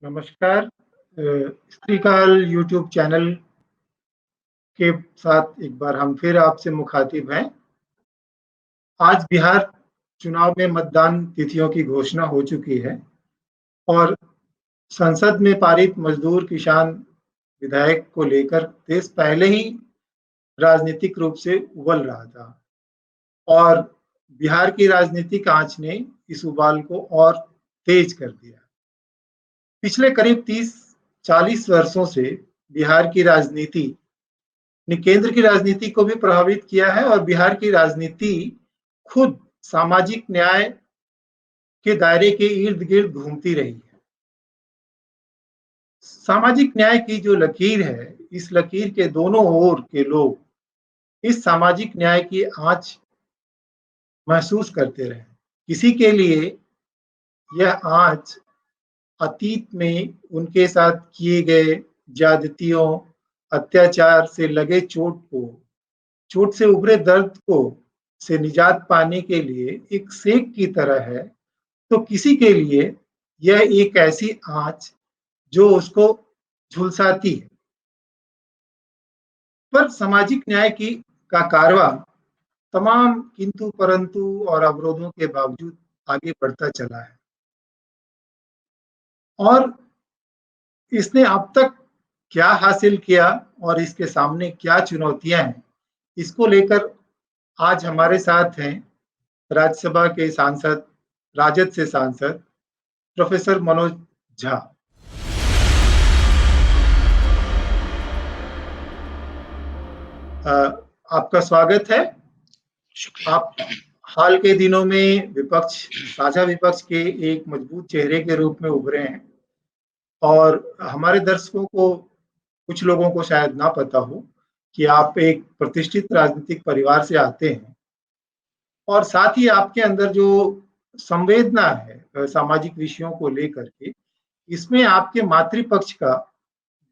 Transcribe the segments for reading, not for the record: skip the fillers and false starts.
नमस्कार। स्त्रीकाल YouTube channel के साथ एक बार हम फिर आपसे मुखातिब हैं। आज बिहार चुनाव में मतदान तिथियों की घोषणा हो चुकी है और संसद में पारित मजदूर, किसान, विधायक को लेकर देश पहले ही राजनीतिक रूप से उबल रहा था और बिहार की राजनीतिक आंच ने इस उबाल को और तेज कर दिया। पिछले करीब 30-40 वर्षों से बिहार की राजनीति ने केंद्र की राजनीति को भी प्रभावित किया है और बिहार की राजनीति खुद सामाजिक न्याय के दायरे के इर्द-गिर्द घूमती रही है। सामाजिक न्याय की जो लकीर है, इस लकीर के दोनों ओर के लोग इस सामाजिक न्याय की आँच महसूस करते रहे। किसी के लिए यह आँच अतीत में उनके साथ किए गए ज्यादतियों, अत्याचार से लगे चोट से उभरे दर्द को से निजात पाने के लिए एक सेक की तरह है, तो किसी के लिए यह एक ऐसी आँच जो उसको झुलसाती है। पर सामाजिक न्याय की का कारवां तमाम किंतु परंतु और अवरोधों के बावजूद आगे बढ़ता चला है और इसने अब तक क्या हासिल किया और इसके सामने क्या चुनौतियां हैं, इसको लेकर आज हमारे साथ हैं राज्यसभा के सांसद, राजद से सांसद प्रोफेसर मनोज झा। आपका स्वागत है। शुक्रिया। आप हाल के दिनों में साझा विपक्ष के एक मजबूत चेहरे के रूप में उभरे हैं और हमारे दर्शकों को, कुछ लोगों को शायद ना पता हो कि आप एक प्रतिष्ठित राजनीतिक परिवार से आते हैं और साथ ही आपके अंदर जो संवेदना है सामाजिक विषयों को लेकर के, इसमें आपके मातृपक्ष का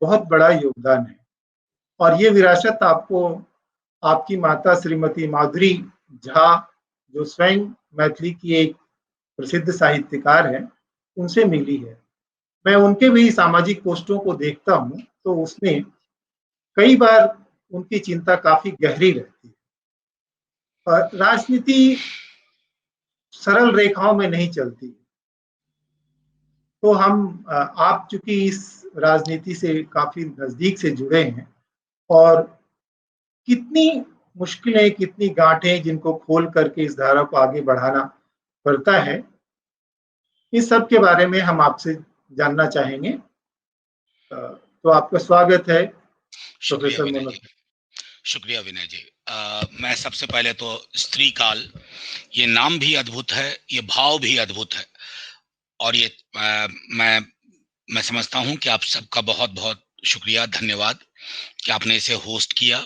बहुत बड़ा योगदान है और ये विरासत आपको आपकी माता श्रीमती माधुरी झा, जो स्वयं मैथिली की एक प्रसिद्ध साहित्यकार हैं, उनसे मिली है। मैं उनके भी सामाजिक पोस्टों को देखता हूँ, तो उसमें कई बार उनकी चिंता काफ़ी गहरी रहती है। राजनीति सरल रेखाओं में नहीं चलती। तो आप चूँकि इस राजनीति से काफ़ी नज़दीक से जुड़े हैं और कितनी मुश्किलें, कितनी गाँठें जिनको खोल करके इस धारा को आगे बढ़ाना पड़ता है, इस सब के बारे में हम आपसे जानना चाहेंगे। तो आपका स्वागत है शुक्रिया प्रोफेसर विनय मनोज। जी। शुक्रिया विनय जी। मैं सबसे पहले तो स्त्री काल, ये नाम भी अद्भुत है, ये भाव भी अद्भुत है और ये मैं समझता हूं कि आप सबका बहुत बहुत शुक्रिया, धन्यवाद कि आपने इसे होस्ट किया।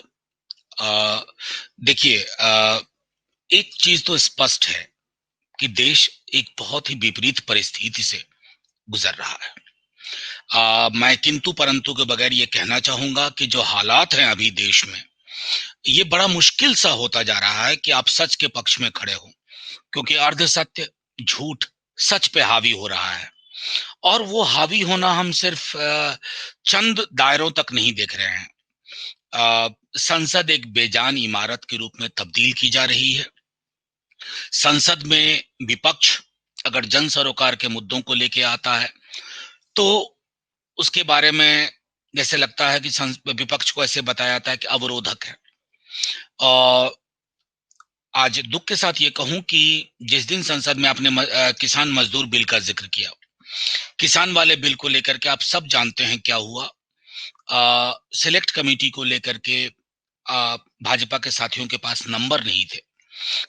देखिए, एक चीज तो स्पष्ट है कि देश एक बहुत ही विपरीत परिस्थिति से गुजर रहा है। मैं किंतु परंतु के बगैर ये कहना चाहूंगा कि जो हालात हैं अभी देश में, ये बड़ा मुश्किल सा होता जा रहा है कि आप सच के पक्ष में खड़े हो, क्योंकि अर्ध सत्य, झूठ सच पे हावी हो रहा है और वो हावी होना हम सिर्फ चंद दायरों तक नहीं देख रहे हैं। संसद एक बेजान इमारत के रूप में तब्दील की जा रही है। संसद में विपक्ष अगर जन सरोकार के मुद्दों को लेके आता है तो उसके बारे में जैसे लगता है कि विपक्ष को ऐसे बताया जाता है कि अवरोधक है। और आज दुख के साथ ये कहूं कि जिस दिन संसद में आपने किसान मजदूर बिल का जिक्र किया, किसान वाले बिल को लेकर के आप सब जानते हैं क्या हुआ। सिलेक्ट कमेटी को लेकर के भाजपा के साथियों के पास नंबर नहीं थे।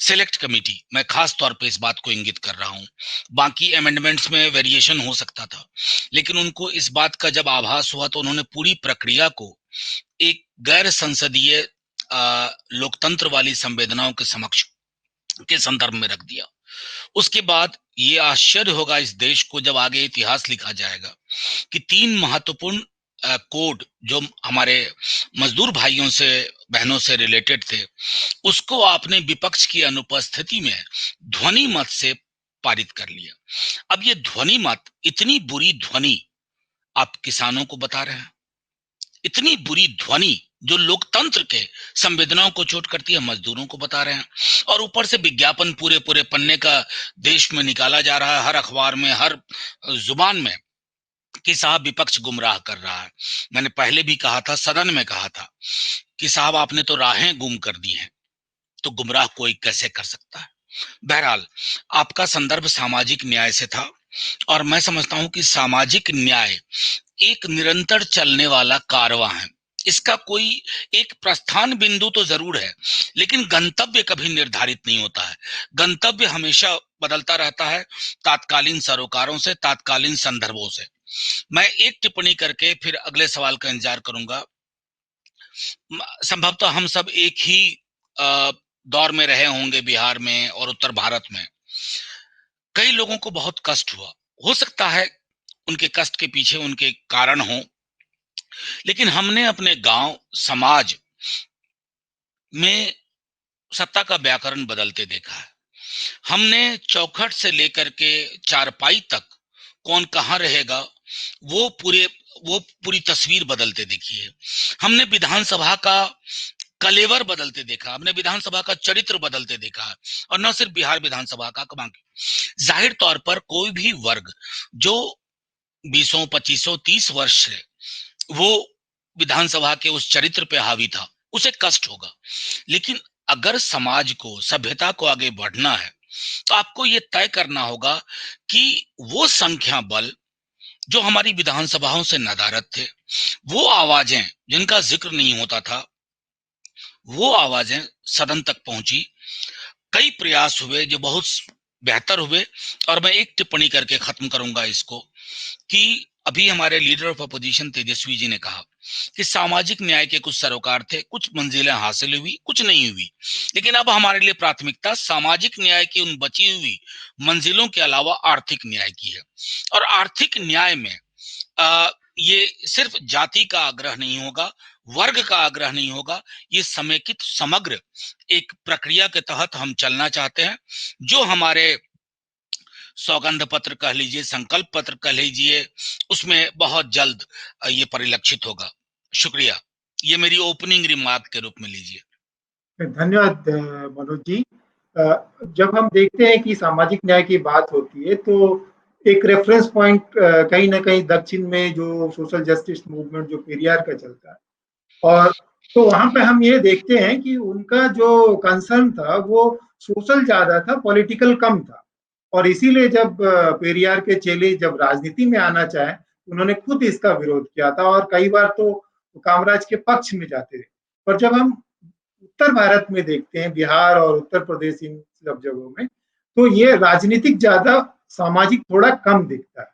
सिलेक्ट कमेटी, मैं खास तौर पे इस बात को इंगित कर रहा हूं, बाकी अमेंडमेंट्स में वेरिएशन हो सकता था, लेकिन उनको इस बात का जब आभास हुआ तो उन्होंने पूरी प्रक्रिया को एक गैर संसदीय लोकतंत्र वाली संवेदनाओं के समक्ष के संदर्भ में रख दिया। उसके बाद ये आश्चर्य होगा इस देश को जब आगे इतिहास लिखा जाएगा कि 3 महत्वपूर्ण कोड जो हमारे मजदूर भाइयों से, बहनों से रिलेटेड थे, उसको आपने विपक्ष की अनुपस्थिति में ध्वनि मत से पारित कर लिया। अब ये ध्वनि मत, इतनी बुरी ध्वनि आप किसानों को बता रहे हैं। इतनी बुरी ध्वनि जो लोकतंत्र के संवेदनाओं को चोट करती है, मजदूरों को बता रहे हैं। और ऊपर से विज्ञापन पूरे पूरे पन्ने का देश में निकाला जा रहा है, हर अखबार में, हर जुबान में, कि साहब विपक्ष गुमराह कर रहा है। मैंने पहले भी कहा था, सदन में कहा था, कि साहब आपने तो राहें गुम कर दी हैं, तो गुमराह कोई कैसे कर सकता है। बहरहाल, आपका संदर्भ सामाजिक न्याय से था, और मैं समझता हूं कि सामाजिक न्याय एक निरंतर चलने वाला कारवां है। इसका कोई एक प्रस्थान बिंदु तो जरूर है, लेकिन गंतव्य कभी निर्धारित नहीं होता है। गंतव्य हमेशा बदलता रहता है, तात्कालीन सरोकारों से, तात्कालीन संदर्भों से। मैं एक टिप्पणी करके फिर अगले सवाल का इंतजार करूंगा। संभवतः हम सब एक ही दौर में रहे होंगे, बिहार में और उत्तर भारत में। कई लोगों को बहुत कष्ट हुआ, हो सकता है उनके कष्ट के पीछे उनके कारण हो, लेकिन हमने अपने गांव समाज में सत्ता का व्याकरण बदलते देखा है। हमने चौखट से लेकर के चारपाई तक कौन कहाँ रहेगा, वो पूरे वो पूरी तस्वीर बदलते देखी है। हमने विधानसभा का कलेवर बदलते देखा, हमने विधानसभा का चरित्र बदलते देखा है। और न सिर्फ बिहार विधानसभा का, जाहिर तौर पर कोई भी वर्ग जो 20, 25, 30 वर्ष से वो विधानसभा के उस चरित्र पे हावी था, उसे कष्ट होगा। लेकिन अगर समाज को, सभ्यता को आगे बढ़ना है, तो आपको ये तय करना होगा कि वो संख्या बल जो हमारी विधानसभाओं से नदारद थे, वो आवाजें जिनका जिक्र नहीं होता था, वो आवाजें सदन तक पहुंची। कई प्रयास हुए जो बहुत बेहतर हुए। और मैं एक टिप्पणी करके खत्म करूंगा इसको, कि अभी हमारे leader of opposition Tejashwi ji ने कहा कि सामाजिक न्याय के कुछ सरोकार थे, कुछ मंजिलें हासिल हुई, कुछ नहीं हुई, लेकिन अब हमारे लिए प्राथमिकता सामाजिक न्याय की उन बची हुई मंजिलों के अलावा आर्थिक न्याय की है। और आर्थिक न्याय में ये सिर्फ जाति का आग्रह नहीं होगा, वर्ग का आग्रह नहीं होगा, ये समेकित समग्र एक प्रक्रिया के तहत हम चलना चाहते हैं, जो हमारे सौगंध पत्र कह लीजिए, संकल्प पत्र कह लीजिए, उसमें बहुत जल्द ये परिलक्षित होगा। शुक्रिया, ये मेरी ओपनिंग रिमार्क के रूप में लीजिए। धन्यवाद मनोज जी। जब हम देखते हैं कि सामाजिक न्याय की बात होती है, तो एक रेफरेंस पॉइंट कहीं ना कहीं दक्षिण में जो सोशल जस्टिस मूवमेंट जो पेरियार का चलता है, और तो वहां पे हम ये देखते हैं कि उनका जो कंसर्न था वो सोशल ज्यादा था, पॉलिटिकल कम था। और इसीलिए जब पेरियार के चेले जब राजनीति में आना चाहे, उन्होंने खुद इसका विरोध किया था, और कई बार तो कामराज के पक्ष में जाते थे। पर जब हम उत्तर भारत में देखते हैं, बिहार और उत्तर प्रदेश, इन सब जगहों में, तो ये राजनीतिक ज्यादा, सामाजिक थोड़ा कम दिखता है।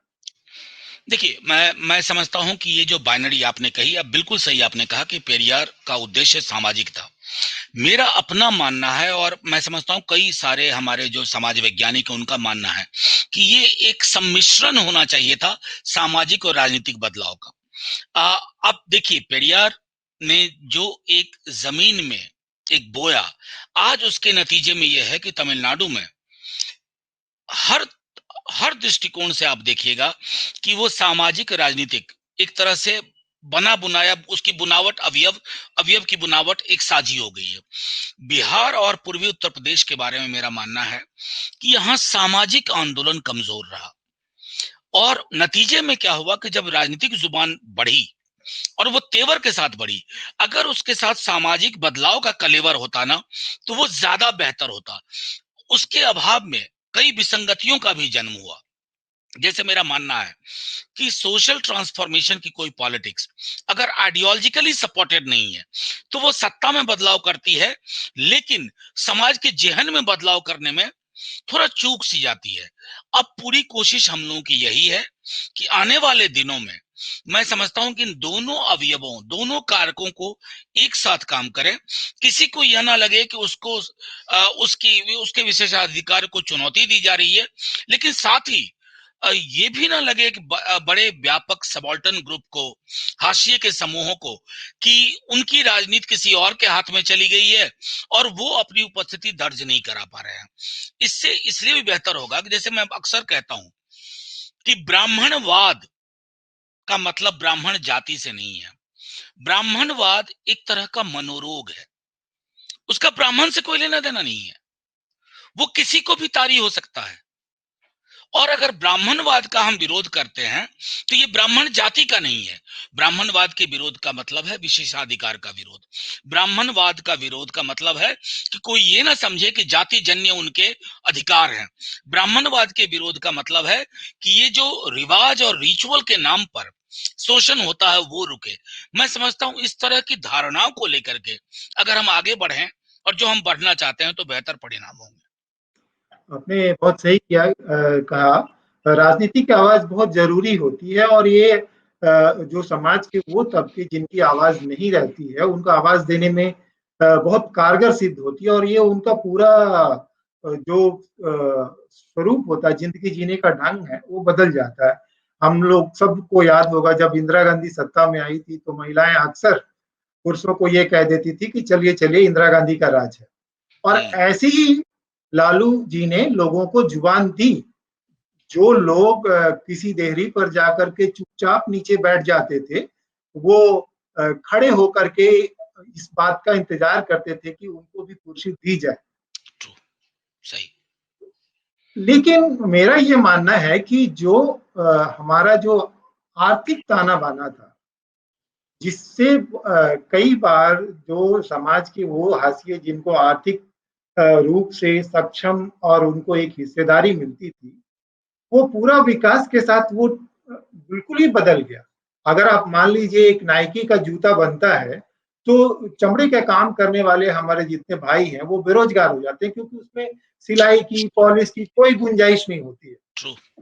देखिए, मैं समझता हूं कि ये जो बाइनरी आपने कही, अब बिल्कुल सही आपने कहा कि पेरियार का उद्देश्य सामाजिक था। मेरा अपना मानना है, और मैं समझता हूं कई सारे हमारे जो समाज वैज्ञानिक हैं उनका मानना है, कि ये एक सम्मिश्रण होना चाहिए था सामाजिक और राजनीतिक बदलाव का। अब देखिए, पेरियार ने जो एक जमीन में एक बोया, आज उसके नतीजे में यह है कि तमिलनाडु में हर हर दृष्टिकोण से आप देखिएगा कि वो सामाजिक राजनीतिक एक तरह से बना बुनाया, उसकी बुनावट, अवयव अवयव की बुनावट एक साझी हो गई है। बिहार और पूर्वी उत्तर प्रदेश के बारे में मेरा मानना है कि यहाँ सामाजिक आंदोलन कमजोर रहा, और नतीजे में क्या हुआ कि जब राजनीतिक जुबान बढ़ी और वो तेवर के साथ बढ़ी, अगर उसके साथ सामाजिक बदलाव का कलेवर होता ना, तो वो ज्यादा बेहतर होता। उसके अभाव में कई विसंगतियों का भी जन्म हुआ। जैसे मेरा मानना है कि सोशल ट्रांसफॉर्मेशन की कोई पॉलिटिक्स अगर आइडियोलॉजिकली सपोर्टेड नहीं है, तो वो सत्ता में बदलाव करती है, लेकिन समाज के जेहन में बदलाव करने में थोड़ा चूक सी जाती है। अब पूरी कोशिश हम लोगों की यही है कि आने वाले दिनों में मैं समझता हूं कि इन दोनों अवयवों, दोनों कारकों को एक साथ काम करें। किसी को यह ना लगे कि उसको उसके विशेषाधिकार को चुनौती दी जा रही है, लेकिन साथ ही ये भी ना लगे कि बड़े व्यापक सबॉल्टन ग्रुप को, हाशिए के समूहों को, कि उनकी राजनीति किसी और के हाथ में चली गई है और वो अपनी उपस्थिति दर्ज नहीं करा पा रहे हैं। इससे इसलिए भी बेहतर होगा कि जैसे मैं अक्सर कहता हूं कि ब्राह्मणवाद का मतलब ब्राह्मण जाति से नहीं है। ब्राह्मणवाद एक तरह का मनोरोग है, उसका ब्राह्मण से कोई लेना देना नहीं है, वो किसी को भी तारी हो सकता है। और अगर ब्राह्मणवाद का हम विरोध करते हैं तो ये ब्राह्मण जाति का नहीं है। ब्राह्मणवाद के विरोध का मतलब है विशेषाधिकार का विरोध। ब्राह्मणवाद का विरोध का मतलब है कि कोई ये ना समझे कि जाति जन्य उनके अधिकार हैं। ब्राह्मणवाद के विरोध का मतलब है कि ये जो रिवाज और रिचुअल के नाम पर शोषण होता है वो रुके। मैं समझता हूं इस तरह की धारणाओं को लेकर के अगर हम आगे बढ़ें और जो हम बढ़ना चाहते हैं तो बेहतर परिणाम होंगे। आपने बहुत सही किया कहा। राजनीति की आवाज़ बहुत ज़रूरी होती है और ये जो समाज के वो तबके जिनकी आवाज़ नहीं रहती है, उनको आवाज़ देने में बहुत कारगर सिद्ध होती है और ये उनका पूरा जो स्वरूप होता है, ज़िंदगी जीने का ढंग है, वो बदल जाता है। हम लोग सबको याद होगा जब इंदिरा गांधी सत्ता में आई थी, तो महिलाएँ अक्सर पुरुषों को ये कह देती थी कि चलिए, चलिए इंदिरा गांधी का राज है। और ऐसे ही लालू जी ने लोगों को जुबान दी। जो लोग किसी देहरी पर जाकर के चुपचाप नीचे बैठ जाते थे, वो खड़े होकर के इस बात का इंतजार करते थे कि उनको भी कुर्सी दी जाए। सही। लेकिन मेरा ये मानना है कि जो हमारा जो आर्थिक ताना-बाना था, जिससे कई बार जो समाज के वो हाशिए जिनको आर्थिक रूप से सक्षम और उनको एक हिस्सेदारी मिलती थी, वो पूरा विकास के साथ वो बिल्कुल ही बदल गया। अगर आप मान लीजिए एक नाइकी का जूता बनता है, तो चमड़े का काम करने वाले हमारे जितने भाई हैं, वो बेरोज़गार हो जाते हैं क्योंकि उसमें सिलाई की, पॉलिश की कोई गुंजाइश नहीं होती है।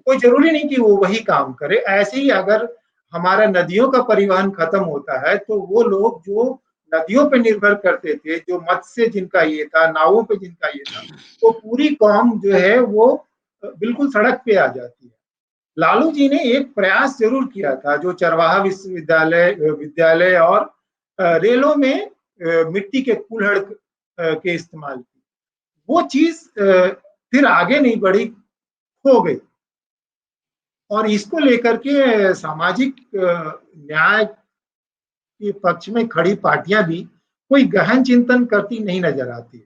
कोई ज़रूरी नहीं कि वो वही काम करे। ऐसे ही अगर हमारा नदियों का परिवहन खत्म होता है, तो वो लोग जो नदियों पे निर्भर करते थे, जो मत्स्य जिनका ये था, नावों पे जिनका ये था, वो पूरी कौम जो है वो बिल्कुल सड़क पे आ जाती है। लालू जी ने एक प्रयास ज़रूर किया था, जो चरवाहा विश्वविद्यालय विद्यालय और रेलों में मिट्टी के कुल्हड़ के इस्तेमाल की। वो चीज़ फिर आगे नहीं बढ़ी, खो गई। और इसको लेकर के सामाजिक न्याय के पक्ष में खड़ी पार्टियां भी कोई गहन चिंतन करती नहीं नजर आती है।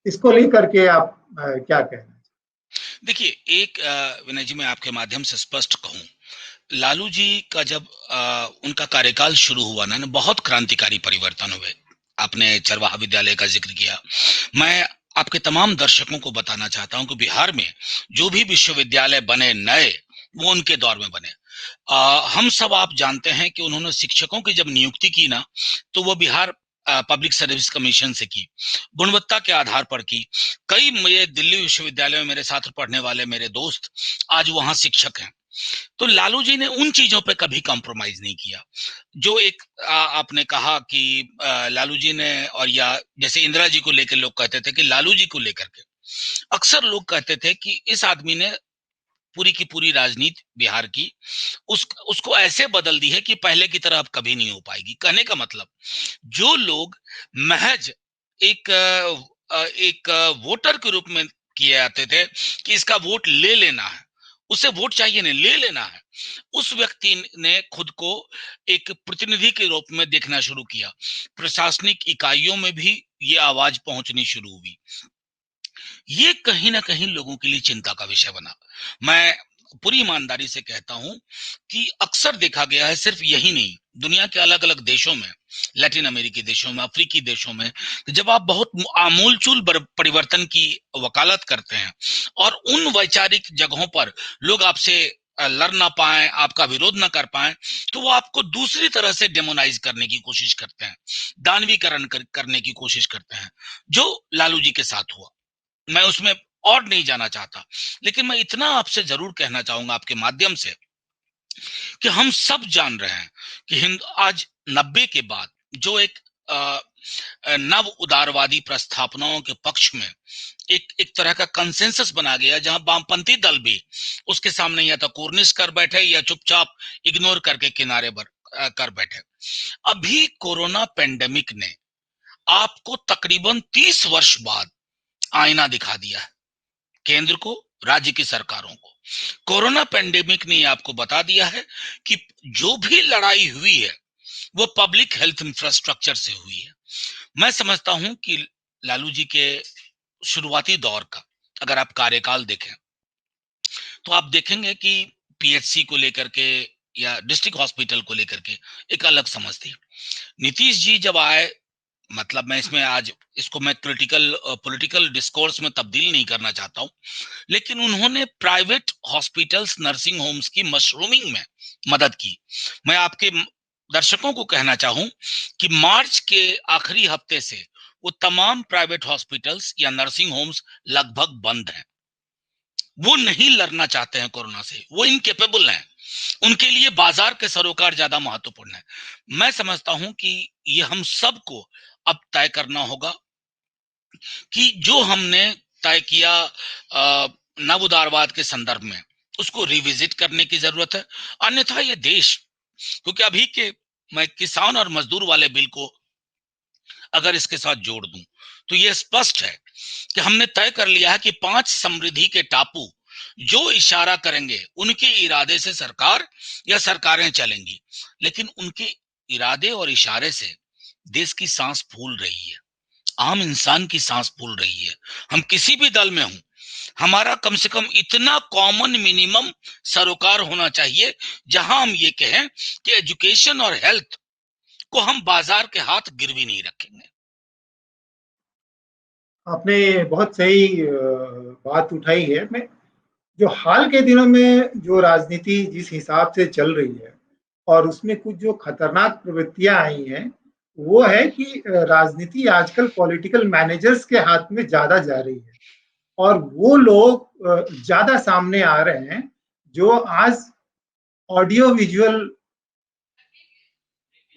इसको लेकर के आप क्या कहना चाहिए? देखिए, एक विनय जी मैं आपके माध्यम से स्पष्ट कहूं, लालू जी का जब उनका कार्यकाल शुरू हुआ ना, बहुत क्रांतिकारी परिवर्तन हुए। आपने चरवाहा विद्यालय का जिक्र किया। मैं आपके तमाम दर्शकों को बताना चाहता हूं कि बिहार में जो भी विश्वविद्यालय बने नए, वो उनके दौर में बने। हम सब आप जानते हैं कि उन्होंने शिक्षकों की जब नियुक्ति की ना, तो वो बिहार पब्लिक सर्विस कमीशन से की, गुणवत्ता के आधार पर की। कई मेरे दिल्ली विश्वविद्यालय में मेरे साथ पढ़ने वाले मेरे दोस्त आज वहां शिक्षक हैं। तो लालू जी ने उन चीजों पे कभी कॉम्प्रोमाइज नहीं किया। जो एक आपने कहा कि लालू जी ने, और या जैसे इंदिरा जी को लेकर लोग कहते थे कि लालू जी को लेकर के अक्सर लोग कहते थे कि इस आदमी ने पूरी की पूरी राजनीति बिहार की उसको ऐसे बदल दी है कि पहले की तरह अब कभी नहीं हो पाएगी। कहने का मतलब, जो लोग महज एक वोटर के रूप में किए जाते थे कि इसका वोट ले लेना है, उसे वोट चाहिए नहीं, ले लेना है, उस व्यक्ति ने खुद को एक प्रतिनिधि के रूप में देखना शुरू किया। प्रशासनिक इकाइयों में भी ये आवाज पहुंचनी शुरू हुई। ये कहीं ना कहीं लोगों के लिए चिंता का विषय बना। मैं पूरी ईमानदारी से कहता हूं कि अक्सर देखा गया है, सिर्फ यही नहीं, दुनिया के अलग अलग देशों में, लैटिन अमेरिकी देशों में, अफ्रीकी देशों में, जब आप बहुत आमूलचूल परिवर्तन की वकालत करते हैं और उन वैचारिक जगहों पर लोग आपसे लड़ ना पाए, आपका विरोध ना कर पाए, तो वो आपको दूसरी तरह से डेमोनाइज करने की कोशिश करते हैं, दानवीकरण करने की कोशिश करते हैं, जो लालू जी के साथ हुआ। मैं उसमें और नहीं जाना चाहता, लेकिन मैं इतना आपसे जरूर कहना चाहूंगा आपके माध्यम से कि हम सब जान रहे हैं कि हिंद आज 90 के बाद जो एक नव उदारवादी प्रस्थापनाओं के पक्ष में एक तरह का कंसेंसस बना गया, जहां वामपंथी दल भी उसके सामने या तो कोर्निश कर बैठे या चुपचाप इग्नोर करके किनारे पर कर बैठे। अभी कोरोना पेंडेमिक ने आपको तकरीबन 30 वर्ष बाद आईना दिखा दिया है, केंद्र को, राज्य की सरकारों को। कोरोना पेंडेमिक ने आपको बता दिया है कि जो भी लड़ाई हुई है वो पब्लिक हेल्थ इंफ्रास्ट्रक्चर से हुई है। मैं समझता हूं कि लालू जी के शुरुआती दौर का अगर आप कार्यकाल देखें तो आप देखेंगे कि पीएचसी को लेकर के या डिस्ट्रिक्ट हॉस्पिटल को लेकर के एक अलग समझ थी। नीतीश जी जब आए, मतलब मैं इसमें आज इसको मैं क्रिटिकल पॉलिटिकल डिस्कोर्स में तब्दील नहीं करना चाहता हूं, लेकिन उन्होंने प्राइवेट हॉस्पिटल्स नर्सिंग होम्स की मशरूमिंग में मदद की। मैं आपके दर्शकों को कहना चाहूं कि मार्च के आखिरी हफ्ते से वो तमाम प्राइवेट हॉस्पिटल्स या नर्सिंग होम्स लगभग बंद हैं। वो नहीं लड़ना चाहते हैं कोरोना से, वो इनकेपेबल हैं। उनके लिए बाजार के सरोकार ज्यादा महत्वपूर्ण है। मैं समझता हूं कि ये हम सबको अब तय करना होगा कि जो हमने तय किया नव उदारवाद के संदर्भ में, उसको रिविजिट करने की जरूरत है। अन्यथा ये देश, क्योंकि अभी के मैं किसान और मजदूर वाले बिल को अगर इसके साथ जोड़ दूं तो ये स्पष्ट है कि हमने तय कर लिया है कि 5 समृद्धि के टापू जो इशारा करेंगे उनके इरादे से सरकार या सरकारें चलेंगी, लेकिन उनके इरादे और इशारे से देश की सांस फूल रही है, आम इंसान की सांस फूल रही है। हम किसी भी दल में हों, हमारा कम से कम इतना कॉमन मिनिमम सरोकार होना चाहिए जहां हम ये कहें कि एजुकेशन और हेल्थ को हम बाजार के हाथ गिरवी नहीं रखेंगे। आपने बहुत सही बात उठाई है। मैं जो हाल के दिनों में जो राजनीति जिस हिसाब से चल रही है और उसमें कुछ जो खतरनाक प्रवृत्तियां आई हैं, वो है कि राजनीति आजकल पॉलिटिकल मैनेजर्स के हाथ में ज्यादा जा रही है और वो लोग ज्यादा सामने आ रहे हैं जो आज ऑडियो विजुअल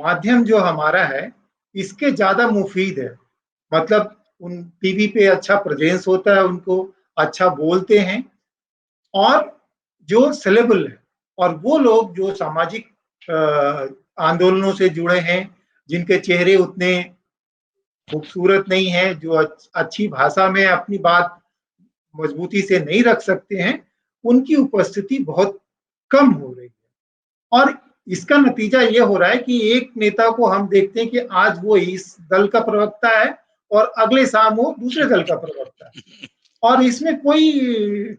माध्यम जो हमारा है इसके ज्यादा मुफीद है। मतलब उन टीवी पे अच्छा प्रेजेंस होता है, उनको अच्छा बोलते हैं और जो सेलेबल है और वो लोग जो सामाजिक आंदोलनों से जुड़े हैं, जिनके चेहरे उतने खूबसूरत नहीं है, जो अच्छी भाषा में अपनी बात मजबूती से नहीं रख सकते हैं, उनकी उपस्थिति बहुत कम हो रही है। और इसका नतीजा ये हो रहा है कि एक नेता को हम देखते हैं कि आज वो इस दल का प्रवक्ता है और अगले शाम वो दूसरे दल का प्रवक्ता है और इसमें कोई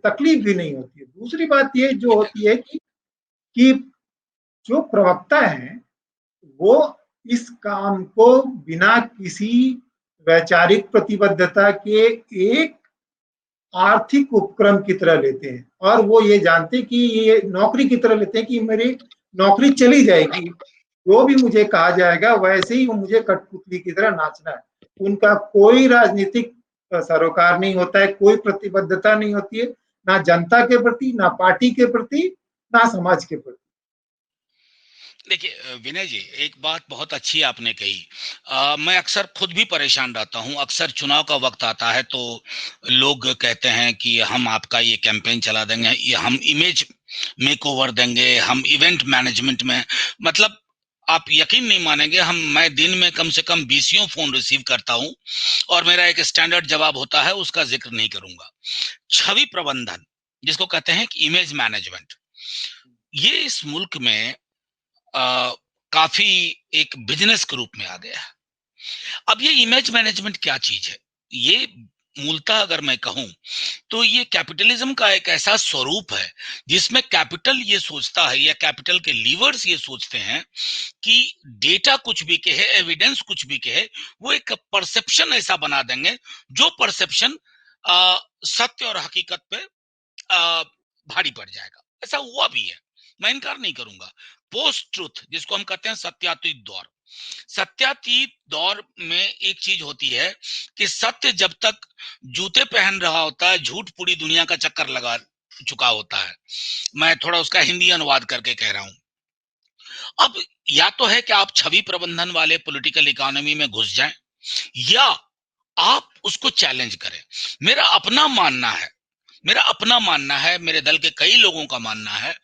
तकलीफ भी नहीं होती है। दूसरी बात ये जो होती है कि जो प्रवक्ता हैं वो इस काम को बिना किसी वैचारिक प्रतिबद्धता के एक आर्थिक उपक्रम की तरह लेते हैं और वो ये जानते कि ये नौकरी की तरह लेते हैं कि मेरी नौकरी चली जाएगी, जो भी मुझे कहा जाएगा वैसे ही वो मुझे कठपुतली की तरह नाचना है। उनका कोई राजनीतिक सरोकार नहीं होता है, कोई प्रतिबद्धता नहीं होती है, ना जनता के प्रति, ना पार्टी के प्रति, ना समाज के प्रति। देखिए विनय जी, एक बात बहुत अच्छी आपने कही। मैं अक्सर खुद भी परेशान रहता हूं। अक्सर चुनाव का वक्त आता है तो लोग कहते हैं कि हम आपका ये कैंपेन चला देंगे, ये हम इमेज मेकओवर देंगे, हम इवेंट मैनेजमेंट में, मतलब आप यकीन नहीं मानेंगे, मैं दिन में कम से कम 20 फोन रिसीव करता हूं और मेरा एक स्टैंडर्ड जवाब होता है, उसका जिक्र नहीं करूंगा। छवि प्रबंधन जिसको कहते हैं कि इमेज मैनेजमेंट, ये इस मुल्क में आ, काफी एक बिजनेस के रूप में आ गया है। अब ये इमेज मैनेजमेंट क्या चीज है? ये मूलतः अगर मैं कहूं तो ये कैपिटलिज्म का एक ऐसा स्वरूप है जिसमें कैपिटल ये सोचता है या कैपिटल के लीवर्स ये सोचते हैं कि डेटा कुछ भी कहे, एविडेंस कुछ भी कहे, वो एक परसेप्शन ऐसा बना देंगे जो परसेप्शन सत्य और हकीकत पे भारी पड़ जाएगा। ऐसा हुआ भी है, मैं इनकार नहीं करूंगा। पोस्ट ट्रुथ जिसको हम कहते हैं सत्यातीत दौर, सत्यातीत दौर में एक चीज होती है कि सत्य जब तक जूते पहन रहा होता है, झूठ पूरी दुनिया का चक्कर लगा चुका होता है। मैं थोड़ा उसका हिंदी अनुवाद करके कह रहा हूं। अब या तो है कि आप छवि प्रबंधन वाले पॉलिटिकल इकोनॉमी में घुस जाएं या आप उसको चैलेंज करें। मेरा अपना मानना है, मेरे दल के कई लोगों का मानना है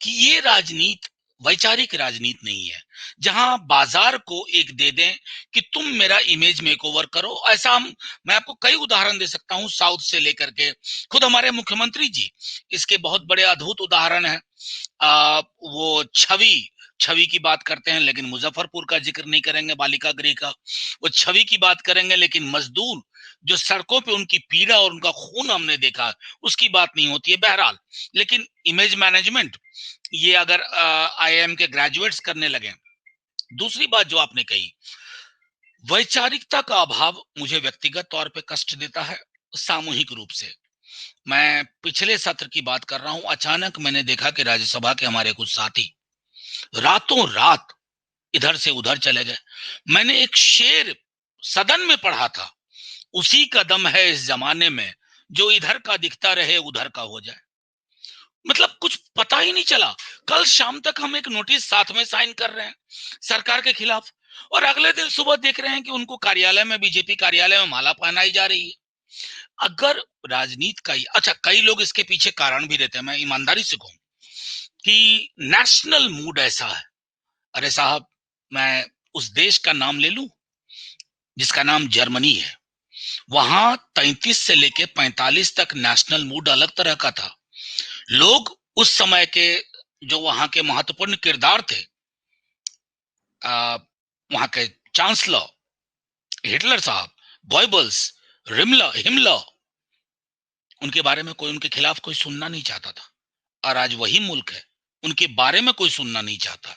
कि ये राजनीति वैचारिक राजनीति नहीं है, जहां बाजार को एक दे दें कि तुम मेरा इमेज मेकओवर करो। ऐसा मैं आपको कई उदाहरण दे सकता हूं, साउथ से लेकर के खुद हमारे मुख्यमंत्री जी इसके बहुत बड़े अद्भुत उदाहरण है। वो छवि छवि की बात करते हैं लेकिन मुजफ्फरपुर का जिक्र नहीं करेंगे, बालिका गृह का। वो छवि की बात करेंगे लेकिन मजदूर जो सड़कों पे उनकी पीड़ा और उनका खून हमने देखा, उसकी बात नहीं होती है। बहरहाल, लेकिन इमेज मैनेजमेंट ये अगर आईआईएम के ग्रेजुएट्स करने लगे। दूसरी बात जो आपने कही, वैचारिकता का अभाव मुझे व्यक्तिगत तौर पे कष्ट देता है, सामूहिक रूप से। मैं पिछले सत्र की बात कर रहा हूं, अचानक मैंने देखा कि राज्यसभा के हमारे कुछ साथी रातों रात इधर से उधर चले गए। मैंने एक शेर सदन में पढ़ा था, उसी का दम है इस जमाने में, जो इधर का दिखता रहे उधर का हो जाए। मतलब कुछ पता ही नहीं चला। कल शाम तक हम एक नोटिस साथ में साइन कर रहे हैं सरकार के खिलाफ, और अगले दिन सुबह देख रहे हैं कि उनको कार्यालय में, बीजेपी कार्यालय में माला पहनाई जा रही है। अगर राजनीति का ही, अच्छा कई लोग इसके पीछे कारण भी देते हैं, मैं ईमानदारी से कहूं कि नेशनल मूड ऐसा है। अरे साहब, मैं उस देश का नाम ले लूं जिसका नाम जर्मनी है। वहां 33 से लेके 45 तक नेशनल मूड अलग तरह का था। लोग उस समय के जो वहां के महत्वपूर्ण किरदार थे, वहां के चांसलर हिटलर साहब, गोइबल्स, हिमलर, उनके बारे में कोई, उनके खिलाफ कोई सुनना नहीं चाहता था। और आज वही मुल्क है, उनके बारे में कोई सुनना नहीं चाहता।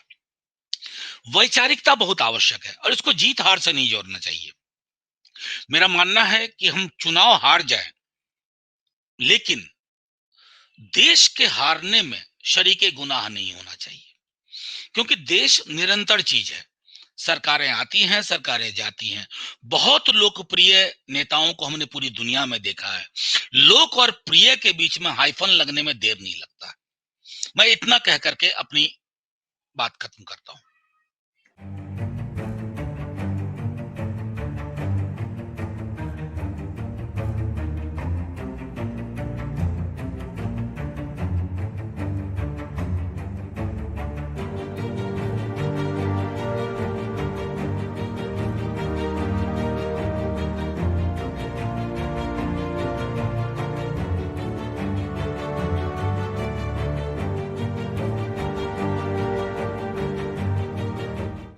वैचारिकता बहुत आवश्यक है और इसको जीत हार से नहीं जोड़ना चाहिए। मेरा मानना है कि हम चुनाव हार जाए, लेकिन देश के हारने में शरीके गुनाह नहीं होना चाहिए, क्योंकि देश निरंतर चीज है। सरकारें आती हैं, सरकारें जाती हैं। बहुत लोकप्रिय नेताओं को हमने पूरी दुनिया में देखा है। लोक और प्रिय के बीच में हाइफन लगने में देर नहीं लगता। मैं इतना कह करके अपनी बात खत्म करता हूं।